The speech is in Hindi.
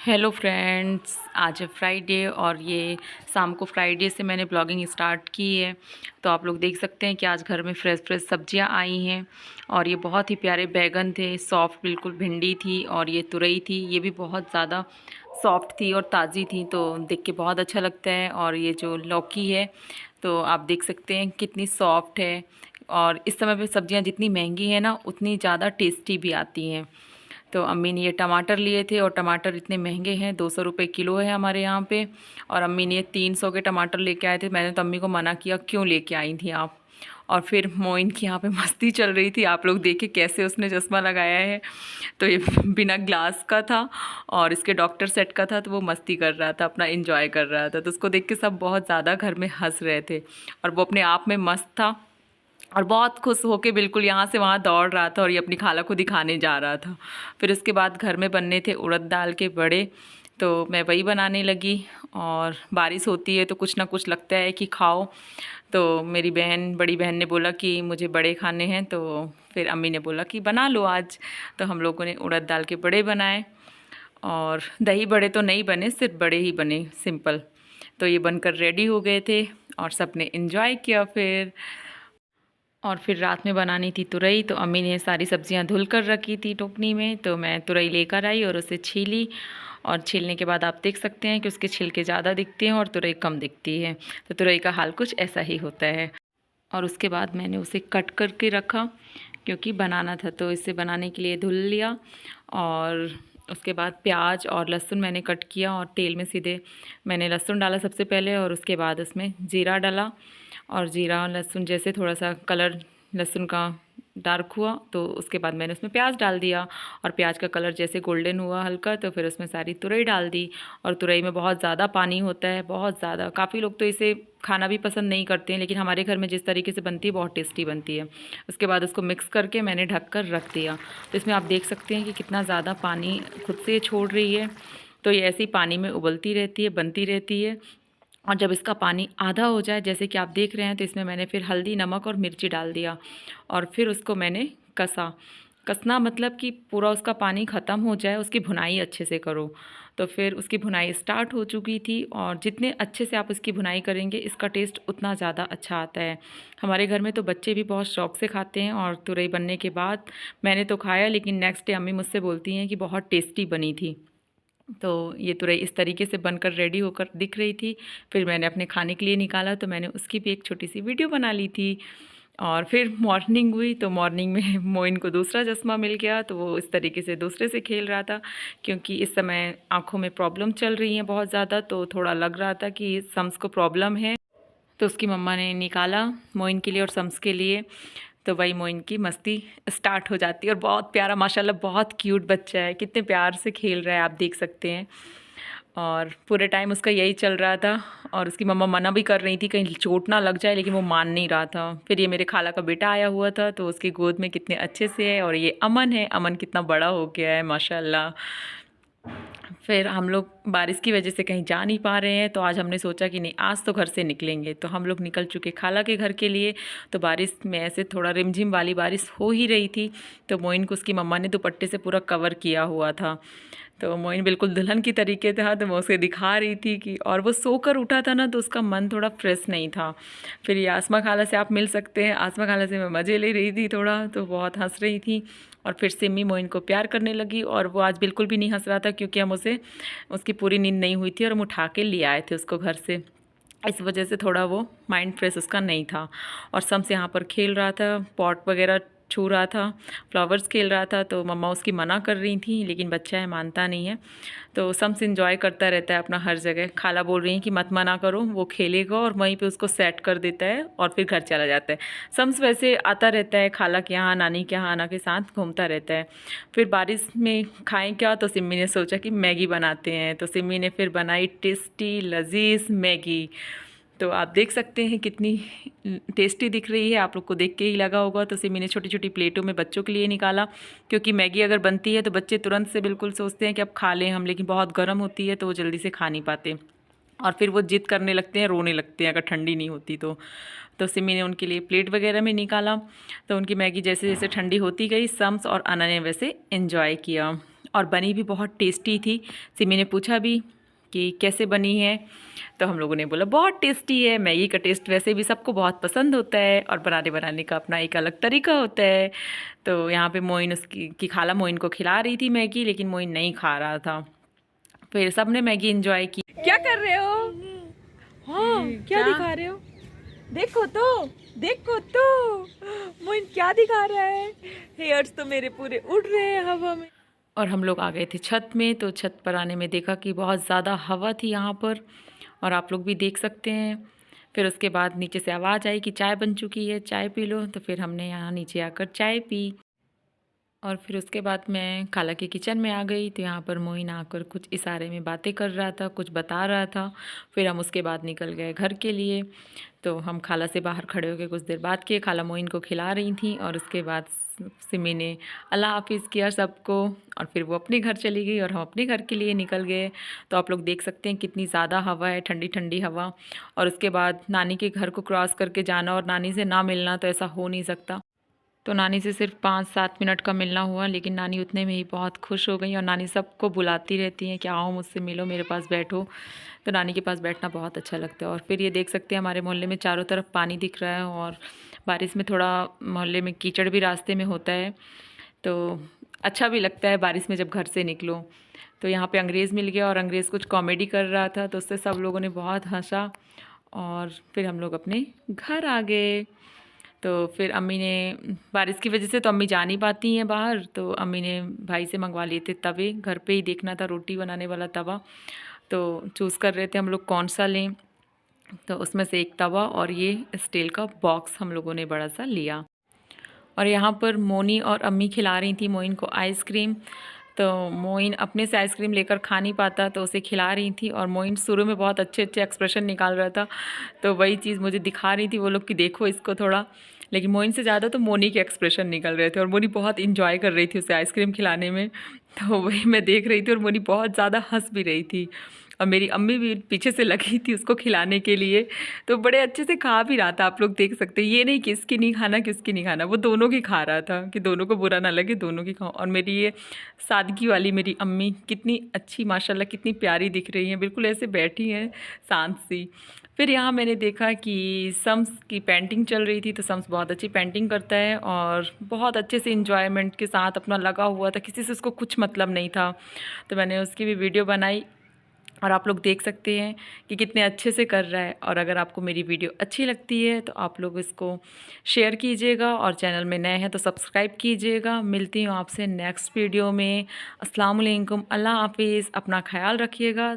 हेलो फ्रेंड्स, आज है फ्राइडे और ये शाम को फ्राइडे से मैंने ब्लॉगिंग स्टार्ट की है। तो आप लोग देख सकते हैं कि आज घर में फ्रेश फ्रेश सब्जियां आई हैं और ये बहुत ही प्यारे बैगन थे, सॉफ्ट बिल्कुल भिंडी थी और ये तुरई थी। ये भी बहुत ज़्यादा सॉफ्ट थी और ताज़ी थी, तो देख के बहुत अच्छा लगता है। और ये जो लौकी है तो आप देख सकते हैं कितनी सॉफ्ट है। और इस समय पे सब्जियां जितनी महंगी हैं ना, उतनी ज़्यादा टेस्टी भी आती हैं। तो अम्मी ने ये टमाटर लिए थे और टमाटर इतने महंगे हैं, 200 रुपये किलो है हमारे यहाँ पे। और अम्मी ने 300 के टमाटर लेके आए थे। मैंने तो अम्मी को मना किया, क्यों लेके आई थी आप। और फिर मोइन की यहाँ पे मस्ती चल रही थी, आप लोग देखे कैसे उसने चश्मा लगाया है। तो ये बिना ग्लास का था और इसके डॉक्टर सेट का था, तो वो मस्ती कर रहा था, अपना इंजॉय कर रहा था। तो उसको देख के सब बहुत ज़्यादा घर में हंस रहे थे और वो अपने आप में मस्त था और बहुत खुश होके बिल्कुल यहाँ से वहाँ दौड़ रहा था और ये अपनी खाला को दिखाने जा रहा था। फिर उसके बाद घर में बनने थे उड़द दाल के बड़े, तो मैं वही बनाने लगी। और बारिश होती है तो कुछ ना कुछ लगता है कि खाओ। तो मेरी बड़ी बहन ने बोला कि मुझे बड़े खाने हैं, तो फिर अम्मी ने बोला कि बना लो आज। तो हम लोगों ने उड़द दाल के बड़े बनाए और दही बड़े तो नहीं बने, सिर्फ बड़े ही बने सिंपल। तो ये बनकर रेडी हो गए थे और सब ने इन्जॉय किया। फिर रात में बनानी थी तुरई, तो अम्मी ने सारी सब्जियां धुल कर रखी थी टोकनी में, तो मैं तुरई लेकर आई और उसे छीली। और छीलने के बाद आप देख सकते हैं कि उसके छिलके ज़्यादा दिखते हैं और तुरई कम दिखती है। तो तुरई का हाल कुछ ऐसा ही होता है। और उसके बाद मैंने उसे कट करके रखा क्योंकि बनाना था, तो इसे बनाने के लिए धुल लिया। और उसके बाद प्याज और लहसुन मैंने कट किया और तेल में सीधे मैंने लहसुन डाला सबसे पहले और उसके बाद उसमें जीरा डाला। और जीरा और लहसुन जैसे थोड़ा सा कलर लहसुन का डार्क हुआ तो उसके बाद मैंने उसमें प्याज डाल दिया। और प्याज का कलर जैसे गोल्डन हुआ हल्का, तो फिर उसमें सारी तुरई डाल दी। और तुरई में बहुत ज़्यादा पानी होता है, बहुत ज़्यादा। काफ़ी लोग तो इसे खाना भी पसंद नहीं करते हैं, लेकिन हमारे घर में जिस तरीके से बनती है बहुत टेस्टी बनती है। उसके बाद उसको मिक्स करके मैंने ढक कर रख दिया। तो इसमें आप देख सकते हैं कि कितना ज़्यादा पानी खुद से छोड़ रही है। तो ये ऐसे ही पानी में उबलती रहती है, बनती रहती है। और जब इसका पानी आधा हो जाए, जैसे कि आप देख रहे हैं, तो इसमें मैंने फिर हल्दी, नमक और मिर्ची डाल दिया। और फिर उसको मैंने कसना मतलब कि पूरा उसका पानी ख़त्म हो जाए, उसकी भुनाई अच्छे से करो। तो फिर उसकी भुनाई स्टार्ट हो चुकी थी और जितने अच्छे से आप उसकी भुनाई करेंगे, इसका टेस्ट उतना ज़्यादा अच्छा आता है। हमारे घर में तो बच्चे भी बहुत शौक़ से खाते हैं। और तुरई बनने के बाद मैंने तो खाया, लेकिन नेक्स्ट डे अम्मी मुझसे बोलती हैं कि बहुत टेस्टी बनी थी। तो ये तुरई इस तरीके से बनकर रेडी होकर दिख रही थी। फिर मैंने अपने खाने के लिए निकाला, तो मैंने उसकी भी एक छोटी सी वीडियो बना ली थी। और फिर मॉर्निंग हुई तो मॉर्निंग में मोइन को दूसरा चश्मा मिल गया, तो वो इस तरीके से दूसरे से खेल रहा था। क्योंकि इस समय आँखों में प्रॉब्लम चल रही है बहुत ज़्यादा, तो थोड़ा लग रहा था कि सम्स को प्रॉब्लम है। तो उसकी मम्मा ने निकाला मोइन के लिए और सम्स के लिए। तो वही मोइन की मस्ती स्टार्ट हो जाती है। और बहुत प्यारा, माशाल्लाह बहुत क्यूट बच्चा है, कितने प्यार से खेल रहा है, आप देख सकते हैं। और पूरे टाइम उसका यही चल रहा था। और उसकी मम्मा मना भी कर रही थी कहीं चोट ना लग जाए, लेकिन वो मान नहीं रहा था। फिर ये मेरे खाला का बेटा आया हुआ था, तो उसकी गोद में कितने अच्छे से है। और ये अमन है, अमन कितना बड़ा हो गया है माशाल्लाह। फिर हम लोग बारिश की वजह से कहीं जा नहीं पा रहे हैं, तो आज हमने सोचा कि नहीं, आज तो घर से निकलेंगे। तो हम लोग निकल चुके खाला के घर के लिए। तो बारिश में ऐसे थोड़ा रिमझिम वाली बारिश हो ही रही थी, तो मोइन को उसकी मम्मा ने दुपट्टे से पूरा कवर किया हुआ था। तो मोइन बिल्कुल दुल्हन की तरीके था, तो मैं उसे दिखा रही थी कि, और वो सोकर उठा था ना, तो उसका मन थोड़ा फ्रेश नहीं था। फिर ये आसमा खाला से आप मिल सकते हैं, आसमा खाला से मैं मज़े ले रही थी थोड़ा, तो बहुत हंस रही थी। और फिर सिमी मोइन को प्यार करने लगी और वो आज बिल्कुल भी नहीं हंस रहा था, क्योंकि हम उसकी पूरी नींद नहीं हुई थी और हम उठा के ले आए थे उसको घर से। इस वजह से थोड़ा वो माइंड फ्रेश उसका नहीं था। और सम्स यहाँ पर खेल रहा था, पॉट वगैरह छू रहा था, फ्लावर्स खेल रहा था। तो मम्मा उसकी मना कर रही थी, लेकिन बच्चा है, मानता नहीं है। तो सम्स इंजॉय करता रहता है अपना हर जगह। खाला बोल रही हैं कि मत मना करो, वो खेलेगा और वहीं पे उसको सेट कर देता है और फिर घर चला जाता है। सम्स वैसे आता रहता है खाला के यहाँ, नानी के यहाँ, आना के साथ घूमता रहता है। फिर बारिश में खाएं क्या, तो सिम्मी ने सोचा कि मैगी बनाते हैं। तो सिम्मी ने फिर बनाई टेस्टी लजीज मैगी। तो आप देख सकते हैं कितनी टेस्टी दिख रही है, आप लोग को देख के ही लगा होगा। तो सिमी ने छोटी छोटी प्लेटों में बच्चों के लिए निकाला, क्योंकि मैगी अगर बनती है तो बच्चे तुरंत से बिल्कुल सोचते हैं कि अब खा लें हम, लेकिन बहुत गर्म होती है तो वो जल्दी से खा नहीं पाते और फिर वो जिद करने लगते हैं, रोने लगते हैं अगर ठंडी नहीं होती तो सिमी ने उनके लिए प्लेट वगैरह में निकाला। तो उनकी मैगी जैसे जैसे ठंडी होती गई, सम्स और अना ने वैसे एंजॉय किया। और बनी भी बहुत टेस्टी थी। सिमी ने पूछा भी कि कैसे बनी है, तो हम लोगों ने बोला बहुत टेस्टी है। मैगी का टेस्ट वैसे भी सबको बहुत पसंद होता है और बनाने का अपना एक अलग तरीका होता है। तो यहाँ पे मोइन उसकी खाला मोइन को खिला रही थी मैगी, लेकिन मोइन नहीं खा रहा था। फिर सब ने मैगी एंजॉय की। क्या कर रहे हो? हाँ, क्या दिखा रहे हो? देखो तो मोइन क्या दिखा रहा है। हेयर्स तो मेरे पूरे उड़ रहे हैं हवा में। और हम लोग आ गए थे छत में, तो छत पर आने में देखा कि बहुत ज़्यादा हवा थी यहाँ पर, और आप लोग भी देख सकते हैं। फिर उसके बाद नीचे से आवाज़ आई कि चाय बन चुकी है, चाय पी लो। तो फिर हमने यहाँ नीचे आकर चाय पी। और फिर उसके बाद मैं खाला के किचन में आ गई, तो यहाँ पर मोइन आकर कुछ इशारे में बातें कर रहा था, कुछ बता रहा था। फिर हम उसके बाद निकल गए घर के लिए। तो हम खाला से बाहर खड़े होकर कुछ देर बात किए, खाला मोइन को खिला रही थी, और उसके बाद सिमी ने अल्लाह हाफिज़ किया सबको, और फिर वो अपने घर चली गई और हम अपने घर के लिए निकल गए। तो आप लोग देख सकते हैं कितनी ज़्यादा हवा है, ठंडी ठंडी हवा। और उसके बाद नानी के घर को क्रॉस करके जाना और नानी से ना मिलना, तो ऐसा हो नहीं सकता। तो नानी से सिर्फ 5-7 मिनट का मिलना हुआ, लेकिन नानी उतने में ही बहुत खुश हो गई, और नानी सबको बुलाती रहती हैं कि आओ मुझसे मिलो, मेरे पास बैठो। तो नानी के पास बैठना बहुत अच्छा लगता है। और फिर ये देख सकते हैं हमारे मोहल्ले में चारों तरफ पानी दिख रहा है, और बारिश में थोड़ा मोहल्ले में कीचड़ भी रास्ते में होता है, तो अच्छा भी लगता है बारिश में जब घर से निकलो। तो यहाँ पे अंग्रेज़ मिल गया, और अंग्रेज़ कुछ कॉमेडी कर रहा था, तो उससे सब लोगों ने बहुत हंसा। और फिर हम लोग अपने घर आ गए। तो फिर अम्मी ने, बारिश की वजह से तो अम्मी जा नहीं पाती हैं बाहर, तो अम्मी ने भाई से मंगवा लिए थे तवे, घर पे ही देखना था रोटी बनाने वाला तवा। तो चूज़ कर रहे थे हम लोग कौन सा लें, तो उसमें से एक तवा और ये स्टील का बॉक्स हम लोगों ने बड़ा सा लिया। और यहाँ पर मोनी और अम्मी खिला रही थी मोइन को आइसक्रीम। तो मोइन अपने से आइसक्रीम लेकर खा नहीं पाता, तो उसे खिला रही थी, और मोइन शुरू में बहुत अच्छे अच्छे एक्सप्रेशन निकाल रहा था, तो वही चीज़ मुझे दिखा रही थी वो लोग कि देखो इसको थोड़ा। लेकिन मोइन से ज़्यादा तो मोनी के एक्सप्रेशन निकल रहे थे, और मोनी बहुत इंजॉय कर रही थी उसे आइसक्रीम खिलाने में। तो वही मैं देख रही थी, और मोनी बहुत ज़्यादा हंस भी रही थी, और मेरी अम्मी भी पीछे से लगी थी उसको खिलाने के लिए। तो बड़े अच्छे से खा भी रहा था, आप लोग देख सकते हैं। ये नहीं कि इसकी नहीं खाना, किसकी नहीं खाना, वो दोनों की खा रहा था कि दोनों को बुरा ना लगे, दोनों की खाओ। और मेरी ये सादगी वाली मेरी अम्मी कितनी अच्छी, माशाल्लाह कितनी प्यारी दिख रही हैं, बिल्कुल ऐसे बैठी हैं शांत सी। फिर यहाँ मैंने देखा कि सम्स की पेंटिंग चल रही थी, तो सम्स बहुत अच्छी पेंटिंग करता है, और बहुत अच्छे से इंजॉयमेंट के साथ अपना लगा हुआ था, किसी से उसको कुछ मतलब नहीं था। तो मैंने उसकी भी वीडियो बनाई, और आप लोग देख सकते हैं कि कितने अच्छे से कर रहा है। और अगर आपको मेरी वीडियो अच्छी लगती है तो आप लोग इसको शेयर कीजिएगा, और चैनल में नए हैं तो सब्सक्राइब कीजिएगा। मिलती हूँ आपसे नेक्स्ट वीडियो में। अस्सलाम वालेकुम, अल्लाह हाफिज़, अपना ख्याल रखिएगा।